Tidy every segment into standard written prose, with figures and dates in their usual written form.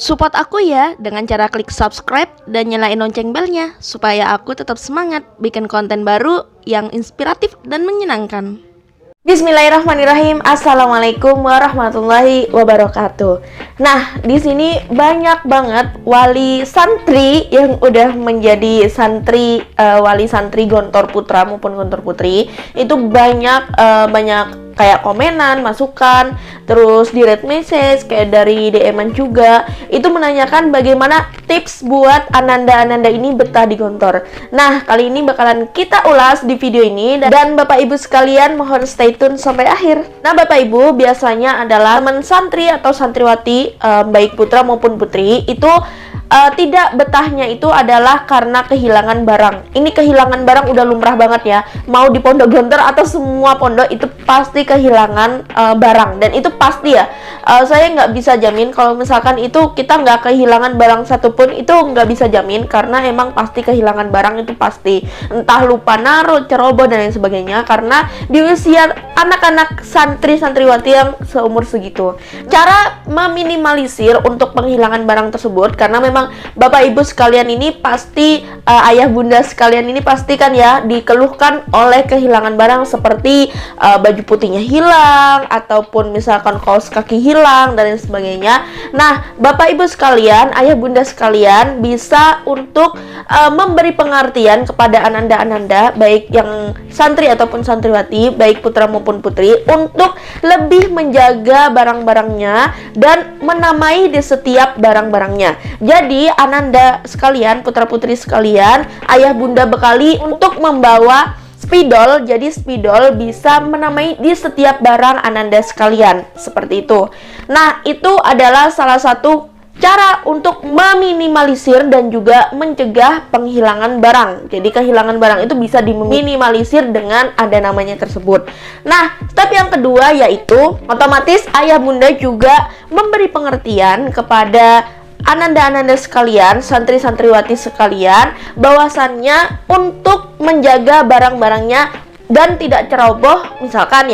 Support aku ya dengan cara klik subscribe dan nyalain lonceng belnya supaya aku tetap semangat bikin konten baru yang inspiratif dan menyenangkan. Bismillahirrahmanirrahim. Assalamualaikum warahmatullahi wabarakatuh. Nah, di sini banyak banget wali santri yang udah menjadi santri, wali santri Gontor Putra maupun Gontor Putri. Itu banyak kayak komenan, masukan, terus direct message kayak dari DM-an juga. Itu menanyakan bagaimana tips buat Ananda-Ananda ini betah di Gontor. Nah, kali ini bakalan kita ulas di video ini, dan Bapak Ibu sekalian mohon stay tune sampai akhir. Nah, Bapak Ibu biasanya adalah teman santri atau santriwati, baik putra maupun putri, itu tidak betahnya itu adalah karena kehilangan barang. Ini kehilangan barang udah lumrah banget ya. Mau di pondok Gontor atau semua pondok itu pasti kehilangan barang. Dan itu pasti ya. Saya nggak bisa jamin kalau misalkan itu kita nggak kehilangan barang satupun, itu nggak bisa jamin karena emang pasti kehilangan barang itu pasti. Entah lupa naruh, ceroboh dan lain sebagainya. Karena di usia anak-anak santri-santriwati yang seumur segitu. Cara meminimalisir untuk penghilangan barang tersebut, karena memang Bapak Ibu sekalian ini pasti, ayah bunda sekalian ini pasti kan ya dikeluhkan oleh kehilangan barang seperti baju putihnya hilang ataupun misalkan kaos kaki hilang dan lain sebagainya. Nah, Bapak Ibu sekalian, ayah bunda sekalian bisa untuk memberi pengertian kepada ananda-ananda baik yang santri ataupun santriwati, baik putra maupun putri, untuk lebih menjaga barang-barangnya dan menamai di setiap barang-barangnya. Jadi ananda sekalian, putra-putri sekalian, ayah bunda bekali untuk membawa spidol. Jadi spidol bisa menamai di setiap barang ananda sekalian, seperti itu. Nah, itu adalah salah satu cara untuk meminimalisir dan juga mencegah penghilangan barang. Jadi kehilangan barang itu bisa diminimalisir dengan ada namanya tersebut. Nah, step yang kedua yaitu otomatis ayah bunda juga memberi pengertian kepada ananda-ananda sekalian, santri-santriwati sekalian, bahwasannya untuk menjaga barang-barangnya dan tidak ceroboh. Misalkan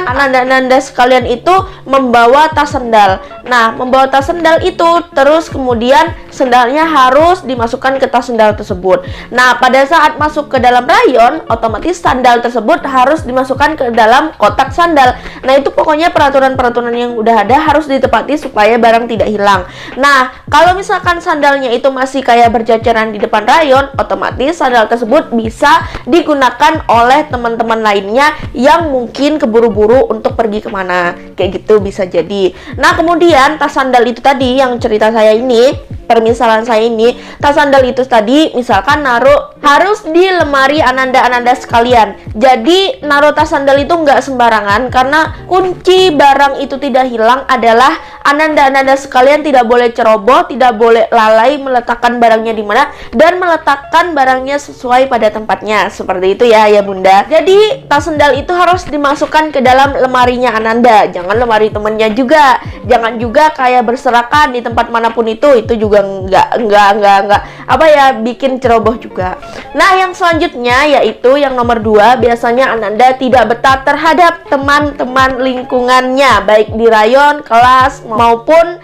ananda-ananda sekalian itu membawa tas sendal. Nah, membawa tas sendal itu terus kemudian sendalnya harus dimasukkan ke tas sendal tersebut. Nah, pada saat masuk ke dalam rayon, otomatis sandal tersebut harus dimasukkan ke dalam kotak sandal. Nah, itu pokoknya peraturan-peraturan yang udah ada harus ditepati supaya barang tidak hilang. Nah, kalau misalkan sandalnya itu masih kayak berjajaran di depan rayon, otomatis sandal tersebut bisa digunakan oleh teman-teman lainnya yang mungkin keburu-buru untuk pergi kemana, kayak gitu bisa jadi. Nah, kemudian tas sandal itu tadi yang cerita saya ini, permisalan saya ini, tas sandal itu tadi misalkan naruh harus di lemari ananda-ananda sekalian. Jadi naruh tas sandal itu nggak sembarangan, karena kunci barang itu tidak hilang adalah ananda-ananda sekalian tidak boleh ceroboh, tidak boleh lalai meletakkan barangnya di mana dan meletakkan barangnya sesuai pada tempatnya. Seperti itu ya, ya bunda. Jadi tas sandal itu harus dimasukkan ke dalam lemarinya ananda, jangan lemari temennya juga. Jangan juga kayak berserakan di tempat manapun itu juga nggak bikin ceroboh juga. Nah, yang selanjutnya yaitu yang nomor 2, biasanya ananda tidak betah terhadap teman-teman lingkungannya, baik di rayon, kelas maupun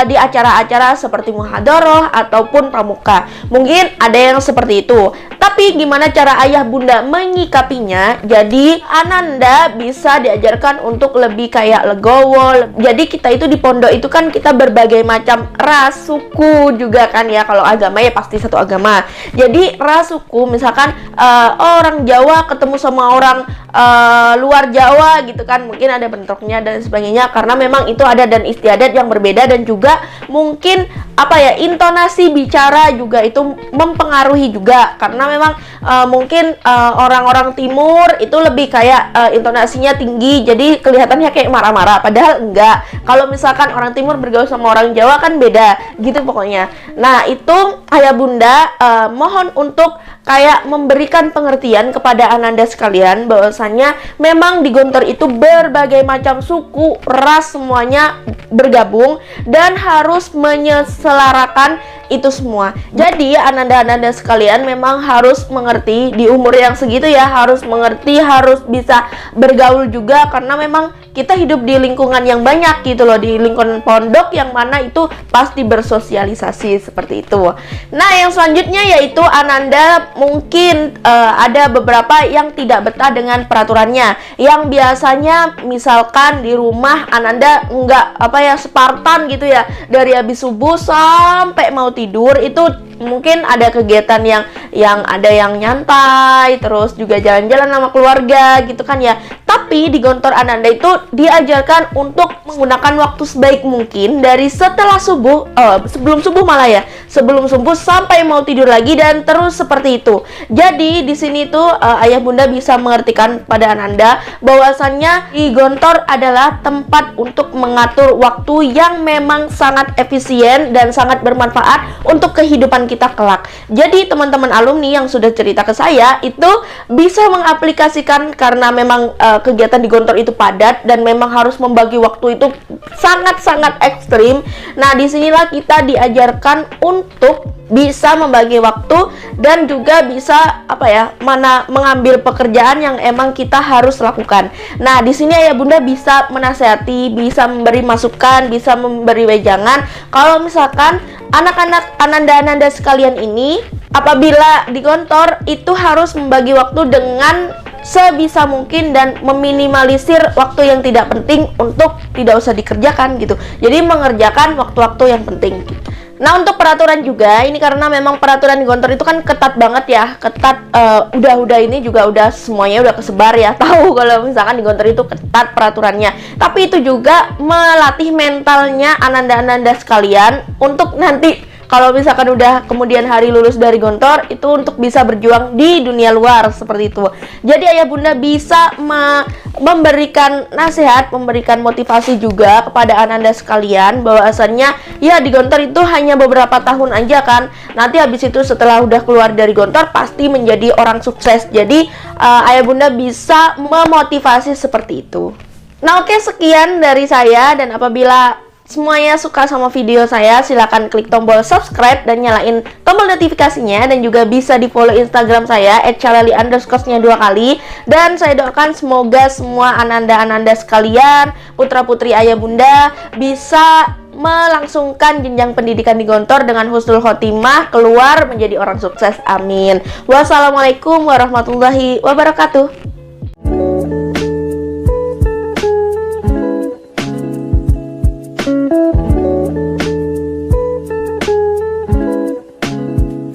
di acara-acara seperti muhadharah ataupun pramuka. Mungkin ada yang seperti itu. Tapi gimana cara ayah bunda menyikapinya? Jadi ananda bisa diajarkan untuk lebih kayak legowo. Jadi kita itu di pondok itu kan kita berbagai macam ras, suku juga kan ya. Kalau agama ya pasti satu agama. Jadi ras, suku, misalkan orang Jawa ketemu sama orang luar Jawa gitu kan, mungkin ada bentroknya dan sebagainya, karena memang itu ada dan istiadat yang berbeda, dan juga mungkin intonasi bicara juga itu mempengaruhi juga, karena memang mungkin orang-orang timur itu lebih kayak intonasinya tinggi, jadi kelihatannya kayak marah-marah, padahal enggak. Kalau misalkan orang timur bergaul sama orang Jawa kan beda gitu pokoknya. Nah, itu ayah bunda mohon untuk kayak memberikan pengertian kepada ananda sekalian bahwasannya memang di Gontor itu berbagai macam suku, ras, semuanya bergabung dan harus menyeselarakan itu semua. Jadi ananda-ananda sekalian memang harus mengerti di umur yang segitu ya, harus mengerti, harus bisa bergaul juga, karena memang kita hidup di lingkungan yang banyak gitu loh, di lingkungan pondok yang mana itu pasti bersosialisasi seperti itu. Nah, yang selanjutnya yaitu Ananda mungkin ada beberapa yang tidak betah dengan peraturannya, yang biasanya misalkan di rumah Ananda nggak Spartan gitu ya, dari habis subuh sampai mau tidur itu mungkin ada kegiatan yang ada yang nyantai, terus juga jalan-jalan sama keluarga gitu kan ya. Tapi di Gontor Ananda itu diajarkan untuk menggunakan waktu sebaik mungkin dari setelah subuh, sebelum subuh malah ya, sebelum subuh sampai mau tidur lagi dan terus seperti itu. Jadi di sini tuh ayah bunda bisa mengertikan pada Ananda bahwasannya di Gontor adalah tempat untuk mengatur waktu yang memang sangat efisien dan sangat bermanfaat untuk kehidupan kita kelak. Jadi teman-teman alumni yang sudah cerita ke saya itu bisa mengaplikasikan karena memang kegiatan di Gontor itu padat dan memang harus membagi waktu itu sangat-sangat ekstrim. Nah, disinilah kita diajarkan untuk bisa membagi waktu dan juga bisa mengambil pekerjaan yang emang kita harus lakukan. Nah, di sini ayah bunda bisa menasehati, bisa memberi masukan, bisa memberi wejangan kalau misalkan anak-anak Ananda sekalian ini apabila di Gontor itu harus membagi waktu dengan sebisa mungkin dan meminimalisir waktu yang tidak penting untuk tidak usah dikerjakan gitu. Jadi mengerjakan waktu-waktu yang penting gitu. Nah, untuk peraturan juga ini karena memang peraturan di Gontor itu kan ketat banget ya, ketat. Udah ini juga udah semuanya udah kesebar ya, tahu kalau misalkan di Gontor itu ketat peraturannya. Tapi itu juga melatih mentalnya Ananda sekalian untuk nanti kalau misalkan udah kemudian hari lulus dari Gontor itu untuk bisa berjuang di dunia luar seperti itu. Jadi ayah bunda bisa memberikan nasihat, memberikan motivasi juga kepada Ananda sekalian bahwasannya ya di Gontor itu hanya beberapa tahun aja kan. Nanti habis itu setelah udah keluar dari Gontor pasti menjadi orang sukses. Jadi ayah bunda bisa memotivasi seperti itu. Nah, oke, sekian dari saya, dan apabila semuanya suka sama video saya, silahkan klik tombol subscribe dan nyalain tombol notifikasinya, dan juga bisa di follow Instagram saya @caleli_nya 2 kali. Dan saya doakan semoga semua Ananda sekalian, putra putri ayah bunda bisa melangsungkan jenjang pendidikan di Gontor dengan husnul khotimah, keluar menjadi orang sukses. Amin. Wassalamualaikum warahmatullahi wabarakatuh.